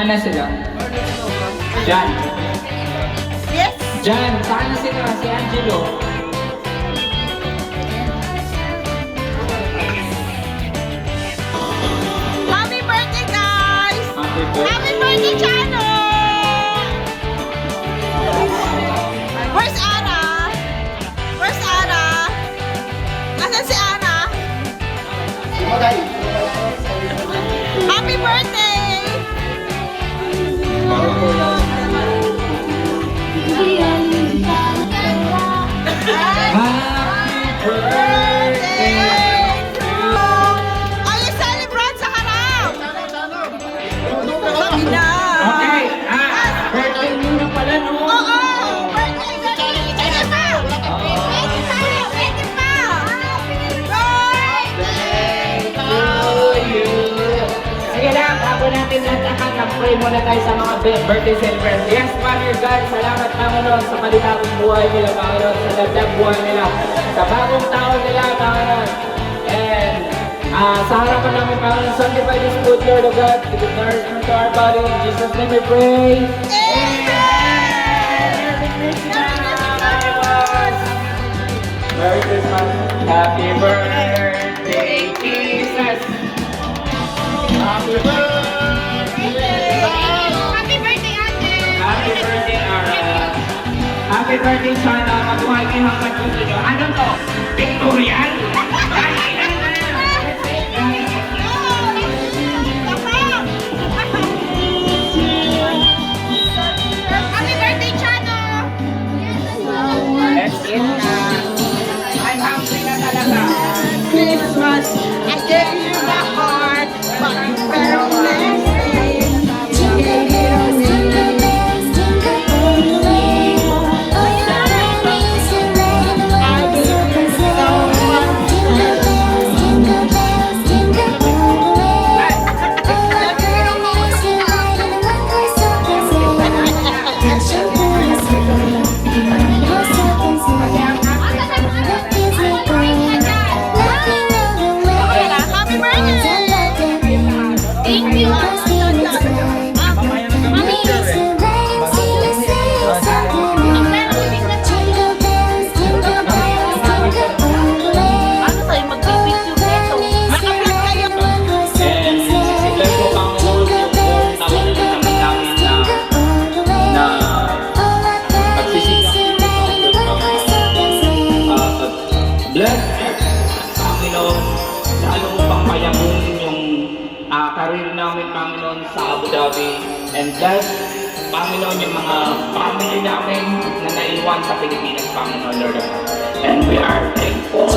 Saan na sila? Jan. Yes. Jan, saan na sila? Si Angelo. Happy birthday, guys! Happy birthday. Happy birthday, Chano! Where's Anna? Where's Anna? Nasaan si Anna? Happy birthday! Happy birthday. Ay, celebrate sa harap! Sabi na! Okay, birthday mo na pala, no? Oo! Birthday! Pwede pa! Pwede pa! Pwede pa! Sige lang, bago natin lantakan, mag-pray muna tayo sa mga birthday celebrants. Yes, Father God, salamat Panginoon sa kalitawang buhay nila, Panginoon, sa dagdag buhay nila, sa bagong taon nila, Panginoon. And sa harapan namin, Panginoon, sanctify this food, Lord of God, to the nourishment to our body. In Jesus' name we pray. Merry Christmas. Happy birthday, Jesus. Happy birthday. Happy birthday, Ate! Happy birthday, Ara. Happy birthday, Chana. Mabuhay kayo hanggang gusto nyo. Ano to? Victorian? Happy birthday, Chano! Let's eat na. I'm hungry na talaga. Christmas, I gave you my heart, but you fell less. Happy birthday! Thank you! Ano tayo mag-video nito? Naka-vlog kayo! And sila po ang taon na naman namin na pagsisigang bless Panginoon, lalo mo pang mayamin yung career namin, Panginoon, sa Abu Dhabi. And bless, Panginoon, yung mga family namin na naiwan sa Pilipinas, Panginoon, Lord. And we are thankful.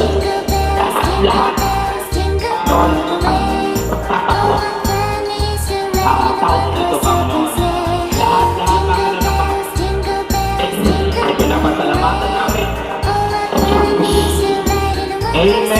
Lahat, Panginoon, pagtatakot sa taon na ito, Panginoon. Lahat, Panginoon, ay pinapasalamatan namin. Amen.